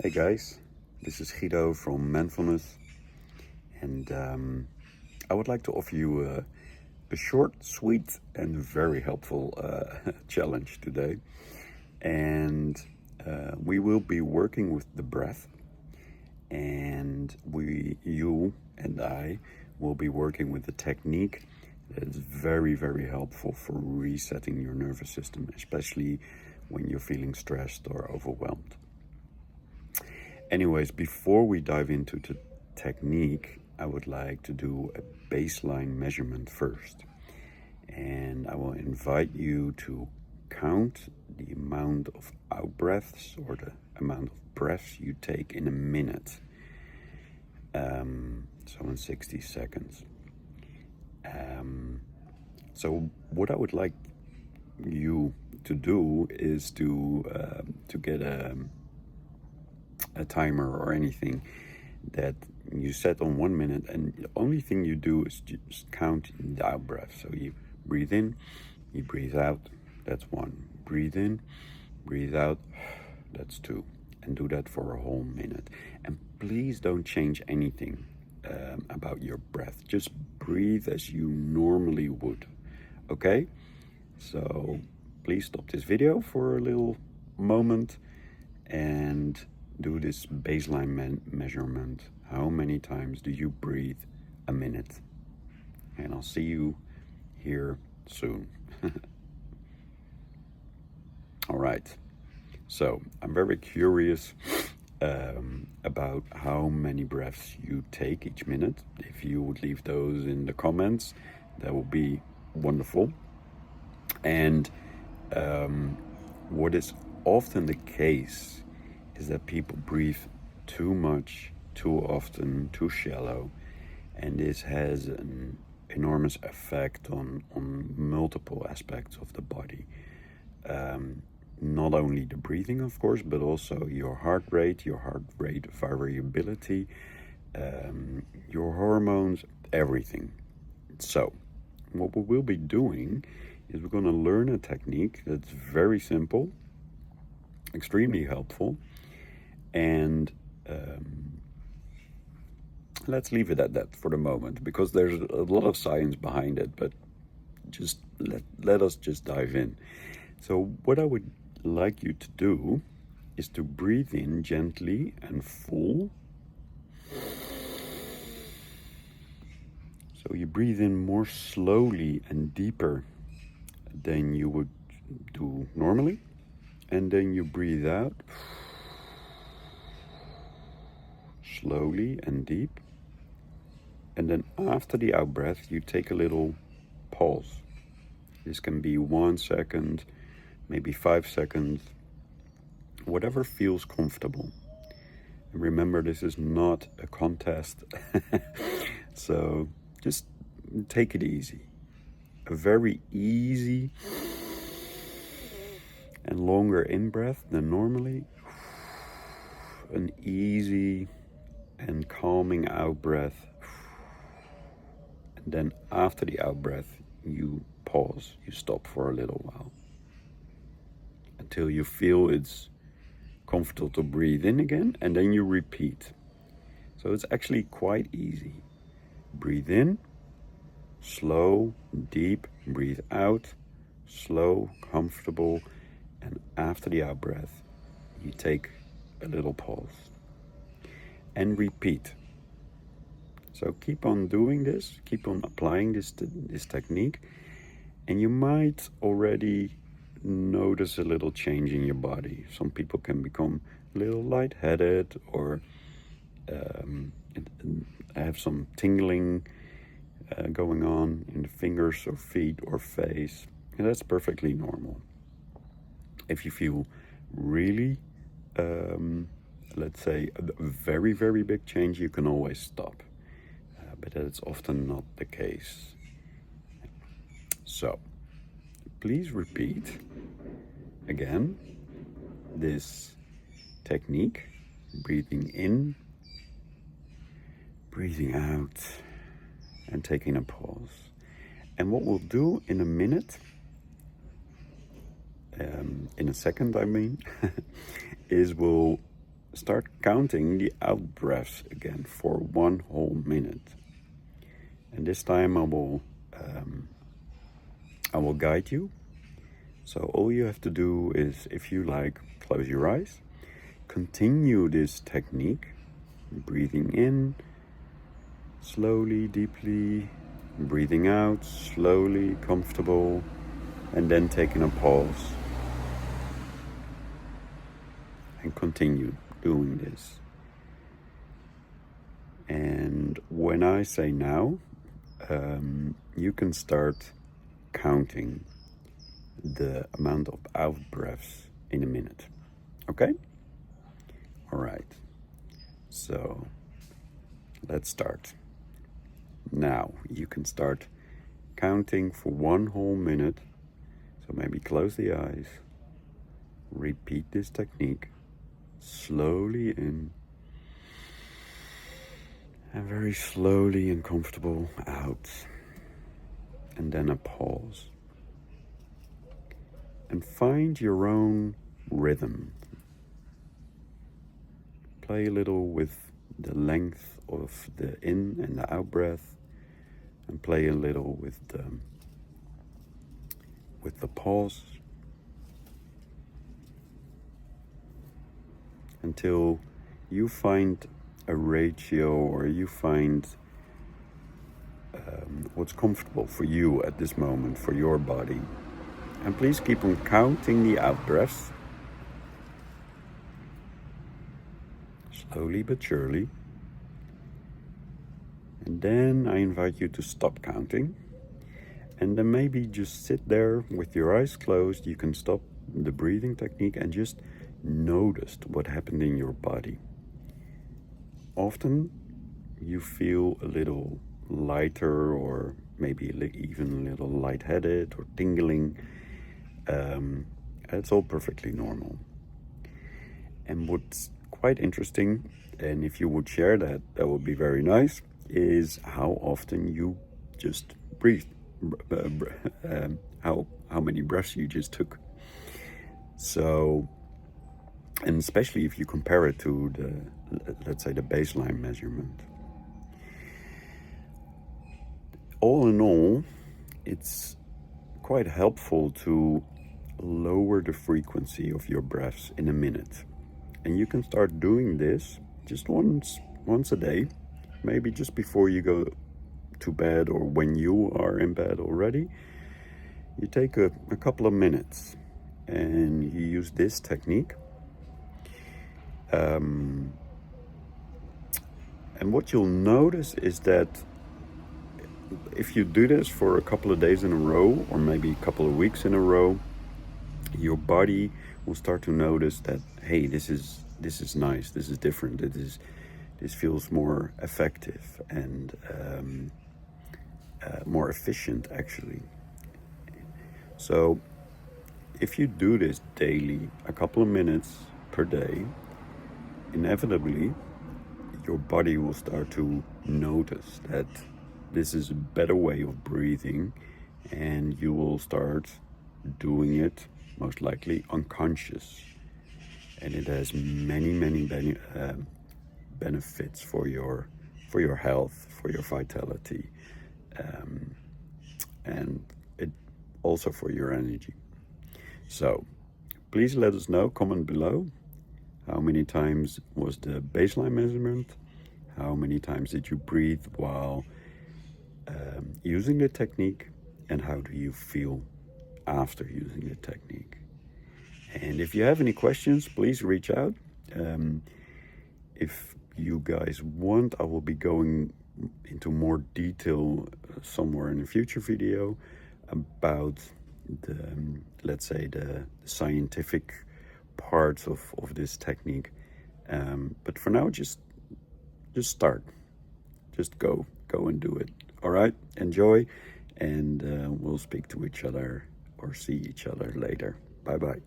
Hey guys, this is Guido from Mindfulness, and I would like to offer you a short, sweet, and very helpful challenge today. And we will be working with the breath, and you and I, will be working with a technique that is very, very helpful for resetting your nervous system, especially when you're feeling stressed or overwhelmed. Anyways, before we dive into the technique, I would like to do a baseline measurement first. And I will invite you to count the amount of out breaths or the amount of breaths you take in a minute. So in 60 seconds. So what I would like you to do is to get a timer or anything that you set on 1 minute, and the only thing you do is just count the out breath. So you breathe in, you breathe out, that's one. Breathe in, breathe out, that's two. And do that for a whole minute. And please don't change anything about your breath. Just breathe as you normally would. Okay? So please stop this video for a little moment and do this baseline measurement. How many times do you breathe a minute? And I'll see you here soon. All right. So I'm very curious about how many breaths you take each minute. If you would leave those in the comments, that would be wonderful. And what is often the case is that people breathe too much, too often, too shallow, and this has an enormous effect on multiple aspects of the body. Not only the breathing, of course, but also your heart rate variability, your hormones, everything. So, what we will be doing is we're going to learn a technique that's very simple, extremely helpful, and let's leave it at that for the moment, because there's a lot of science behind it, but just let us just dive in. So what I would like you to do is to breathe in gently and full. So you breathe in more slowly and deeper than you would do normally, and then you breathe out slowly and deep. And then after the out breath, you take a little pause. This can be 1 second, maybe 5 seconds, whatever feels comfortable. And remember, this is not a contest. So just take it easy. A very easy and longer in-breath than normally. An easy and calming out-breath. And then after the out-breath, you pause, you stop for a little while. Until you feel it's comfortable to breathe in again, and then you repeat. So it's actually quite easy. Breathe in, slow, deep, breathe out, slow, comfortable, and after the out breath, you take a little pause and repeat. So keep on doing this, keep on applying this technique, and you might already notice a little change in your body. Some people can become a little lightheaded or have some tingling going on in the fingers or feet or face, and that's perfectly normal. If you feel really, let's say, a very, very big change, you can always stop, but that's often not the case. So please repeat again this technique: breathing in, breathing out, and taking a pause. And what we'll do in a minute, in a second I mean, is we'll start counting the out breaths again for 1 whole minute. And this time I will guide you. So all you have to do is, if you like, close your eyes, continue this technique, breathing in slowly, deeply, breathing out slowly, comfortable, and then taking a pause and continue doing this. And when I say now, you can start counting the amount of out breaths in a minute. Okay? All right. So let's start. Now you can start counting for 1 whole minute. So maybe close the eyes. Repeat this technique slowly in and very slowly and comfortable out. And then a pause. And find your own rhythm. Play a little with the length of the in and the out breath, and play a little with the pause, until you find a ratio, or you find what's comfortable for you at this moment, for your body. And please keep on counting the out breaths, slowly but surely. And then I invite you to stop counting, and then maybe just sit there with your eyes closed. You can stop the breathing technique and just notice what happened in your body. Often you feel a little lighter, or maybe even a little lightheaded or tingling. It's all perfectly normal. And what's quite interesting, and if you would share that, that would be very nice, is how often you just breathe, how many breaths you just took. So, and especially if you compare it to let's say the baseline measurement. All in all, it's quite helpful to lower the frequency of your breaths in a minute. And you can start doing this just once a day, maybe just before you go to bed, or when you are in bed already. You take a couple of minutes and you use this technique. And what you'll notice is that if you do this for a couple of days in a row, or maybe a couple of weeks in a row, your body will start to notice that, hey, this is nice, this is different, this feels more effective and more efficient, actually. So if you do this daily, a couple of minutes per day, inevitably your body will start to notice that this is a better way of breathing, and you will start doing it most likely unconscious. And it has many benefits for your health, for your vitality, and it also for your energy. So please let us know, comment below, how many times was the baseline measurement, how many times did you breathe while using the technique, and how do you feel after using the technique. And if you have any questions, please reach out. If you guys want, I will be going into more detail somewhere in a future video about let's say the scientific parts of this technique. But for now, just start. Just go and do it. All right, enjoy, and we'll speak to each other or see each other later. Bye-bye.